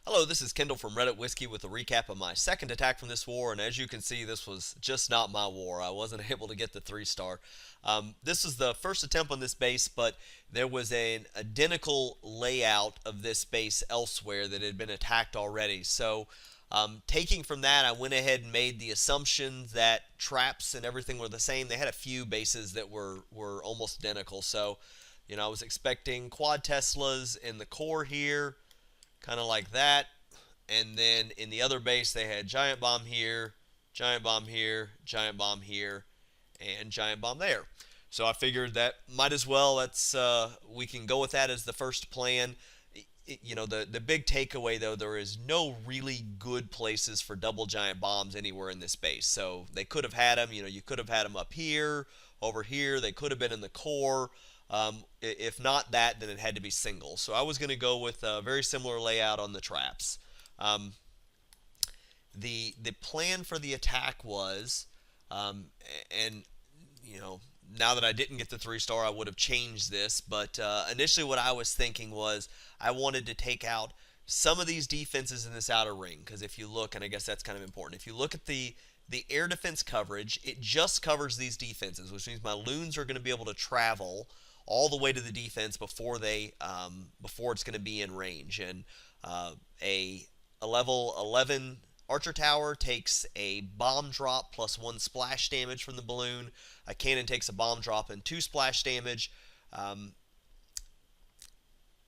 Hello, this is Kendall from Reddit Whiskey with a recap of my second attack from this war, and as you can see, this was just not my war. I wasn't able to get the 3-star. This was the first attempt on this base, but there was an identical layout of this base elsewhere that had been attacked already. So, taking from that, I went ahead and made the assumption that traps and everything were the same. They had a few bases that were almost identical. So, I was expecting quad Teslas in the core here, kind of like that. And then in the other base, they had giant bomb here, giant bomb here, giant bomb here, and giant bomb there. So I figured that might as well. We can go with that as the first plan. The big takeaway though, there is no really good places for double giant bombs anywhere in this base. So they could have had them. You could have had them up here, over here. They could have been in the core. If not that, then it had to be single. So I was going to go with a very similar layout on the traps. Um, the plan for the attack was, and you know, now that I didn't get the 3-star, I would have changed this. But initially, what I was thinking was I wanted to take out some of these defenses in this outer ring, because if you look, and I guess that's kind of important, if you look at the air defense coverage, it just covers these defenses, which means my loons are going to be able to travel all the way to the defense before it's going to be in range. And a level 11 archer tower takes a bomb drop plus 1 splash damage from the balloon. A cannon takes a bomb drop and 2 splash damage.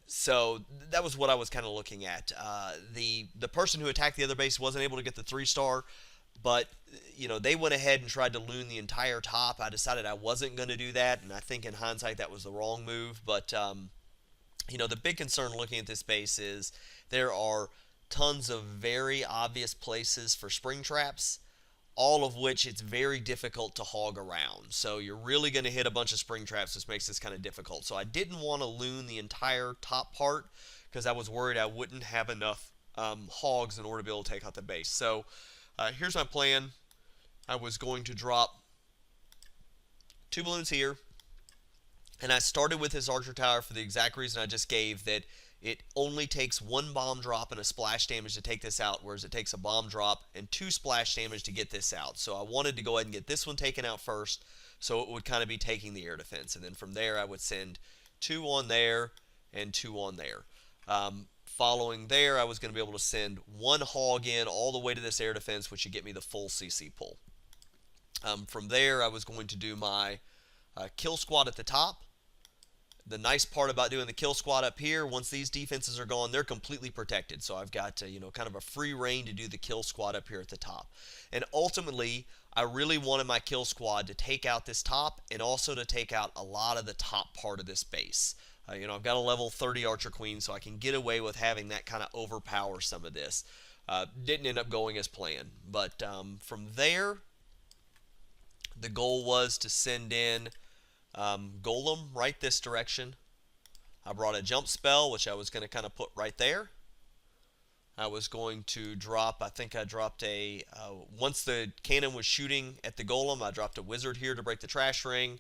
So that was what I was kind of looking at. The person who attacked the other base wasn't able to get the 3-star, but they went ahead and tried to loon the entire top. I decided I wasn't going to do that, and I think in hindsight that was the wrong move. But the big concern looking at this base is there are tons of very obvious places for spring traps, all of which it's very difficult to hog around. So you're really going to hit a bunch of spring traps, which makes this kind of difficult. So I didn't want to loon the entire top part because I was worried I wouldn't have enough hogs in order to be able to take out the base. So here's my plan. I was going to drop 2 balloons here, and I started with this archer tower for the exact reason I just gave, that it only takes 1 bomb drop and a splash damage to take this out, whereas it takes a bomb drop and 2 splash damage to get this out. So I wanted to go ahead and get this one taken out first, so it would kind of be taking the air defense. And then from there, I would send 2 on there and 2 on there. Following there, I was going to be able to send 1 hog in all the way to this air defense, which would get me the full CC pull. From there, I was going to do my kill squad at the top. The nice part about doing the kill squad up here, once these defenses are gone, they're completely protected. So I've got kind of a free reign to do the kill squad up here at the top. And ultimately, I really wanted my kill squad to take out this top and also to take out a lot of the top part of this base. I've got a level 30 Archer Queen, so I can get away with having that kind of overpower some of this. Didn't end up going as planned. But from there, the goal was to send in Golem right this direction. I brought a jump spell, which I was going to kind of put right there. I was going to drop, I think I dropped once the cannon was shooting at the Golem, I dropped a wizard here to break the trash ring.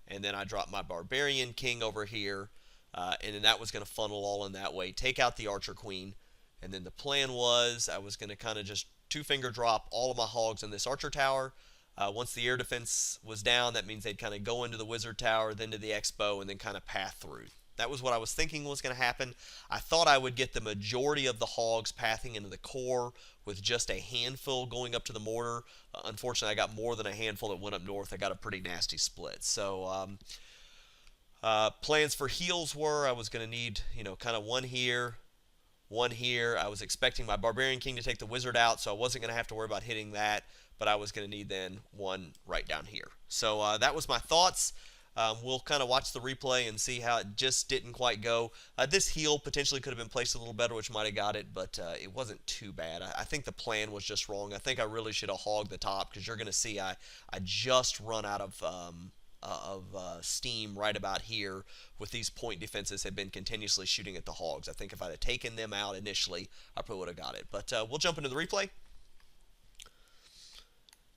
And then I dropped my Barbarian King over here. And then that was going to funnel all in that way. Take out the Archer Queen. And then the plan was I was going to kind of just 2-finger drop all of my hogs in this Archer Tower. Once the air defense was down, that means they'd kind of go into the Wizard Tower, then to the Expo, and then kind of path through. That was what I was thinking was going to happen. I thought I would get the majority of the hogs pathing into the core with just a handful going up to the mortar. Unfortunately, I got more than a handful that went up north. I got a pretty nasty split. So plans for heals were I was going to need, kind of 1 here, 1 here. I was expecting my Barbarian King to take the Wizard out, so I wasn't going to have to worry about hitting that. But I was going to need then 1 right down here. So that was my thoughts. We'll kind of watch the replay and see how it just didn't quite go. This heal potentially could have been placed a little better, which might have got it, but it wasn't too bad. I think the plan was just wrong. I think I really should have hogged the top, because you're going to see I just run out of steam right about here with these point defenses have been continuously shooting at the hogs. I think if I'd have taken them out initially, I probably would have got it. But we'll jump into the replay.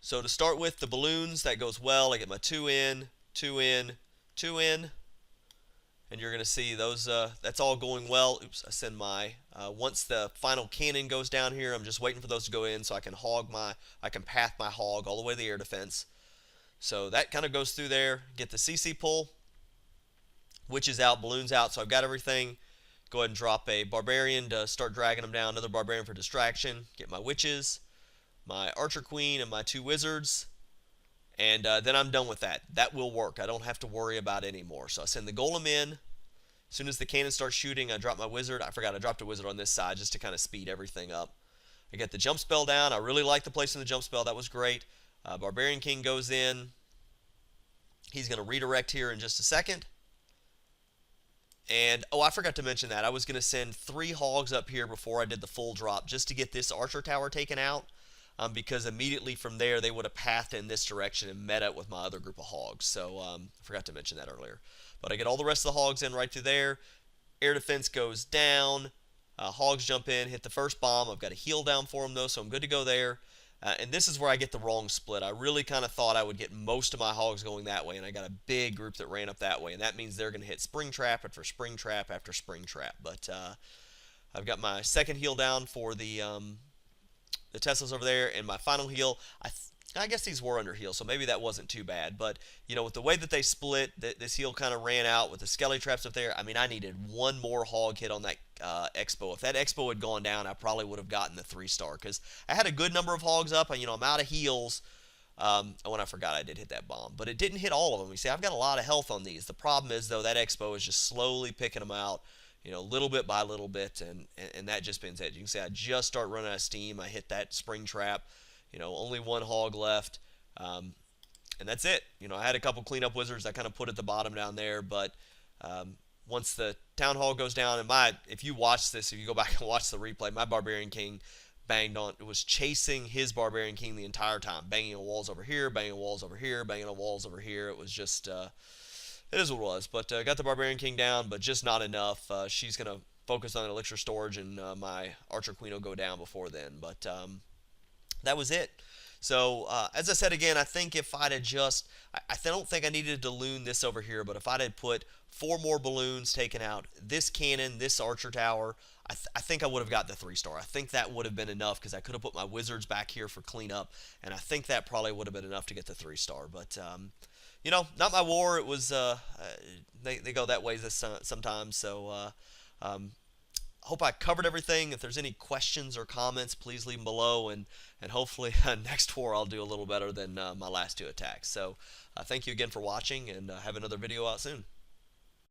So to start with, the balloons, that goes well. I get my 2 in, 2 in, 2 in. And you're going to see those, that's all going well. Oops, I send my Once the final cannon goes down here, I'm just waiting for those to go in so I can path my hog all the way to the air defense. So that kind of goes through there. Get the CC pull, witches out, balloons out. So I've got everything. Go ahead and drop a barbarian to start dragging them down. Another barbarian for distraction. Get my witches, my archer queen, and my 2 wizards. And then I'm done with that. That will work. I don't have to worry about it anymore. So I send the golem in. As soon as the cannon starts shooting, I drop my wizard. I forgot I dropped a wizard on this side just to kind of speed everything up. I get the jump spell down. I really like the placement of the jump spell. That was great. Barbarian King goes in. He's going to redirect here in just a second. And, oh, I forgot to mention that. I was going to send 3 hogs up here before I did the full drop just to get this archer tower taken out. Because immediately from there, they would have pathed in this direction and met up with my other group of hogs. So, I forgot to mention that earlier. But I get all the rest of the hogs in right through there. Air defense goes down. Hogs jump in, hit the first bomb. I've got a heal down for them, though, so I'm good to go there. And this is where I get the wrong split. I really kind of thought I would get most of my hogs going that way, and I got a big group that ran up that way. And that means they're going to hit spring trap after spring trap after spring trap. But I've got my second heal down for the Teslas over there, and my final heal. I guess these were under heal, so maybe that wasn't too bad. But, you know, with the way that they split, this heal kind of ran out with the skelly traps up there. I mean, I needed one more hog hit on that expo. If that expo had gone down, I probably would have gotten the 3-star because I had a good number of hogs up. And, you know, I'm out of heals. When I forgot I did hit that bomb. But it didn't hit all of them. You see, I've got a lot of health on these. The problem is, though, that expo is just slowly picking them out. You know, little bit by little bit, and that just been it. You can see I just start running out of steam. I hit that spring trap. You know, only 1 hog left, and that's it. You know, I had a couple cleanup wizards I kind of put at the bottom down there, but once the town hall goes down, and if you watch this, if you go back and watch the replay, my Barbarian King was chasing his Barbarian King the entire time, banging on walls over here, banging on walls over here, banging on walls over here. It was just, it is what it was. But got the Barbarian King down, but just not enough. She's going to focus on elixir storage, and my Archer Queen will go down before then. But that was it. So, as I said again, I think if I'd have I don't think I needed to loon this over here, but if I'd had put 4 more balloons taken out, this cannon, this archer tower, I think I would have got the 3-star. I think that would have been enough because I could have put my wizards back here for cleanup, and I think that probably would have been enough to get the 3-star. But, you know, not my war. It was, they go that way sometimes, so, hope I covered everything. If there's any questions or comments, please leave them below, and hopefully next war I'll do a little better than my last 2 attacks. So thank you again for watching, and have another video out soon.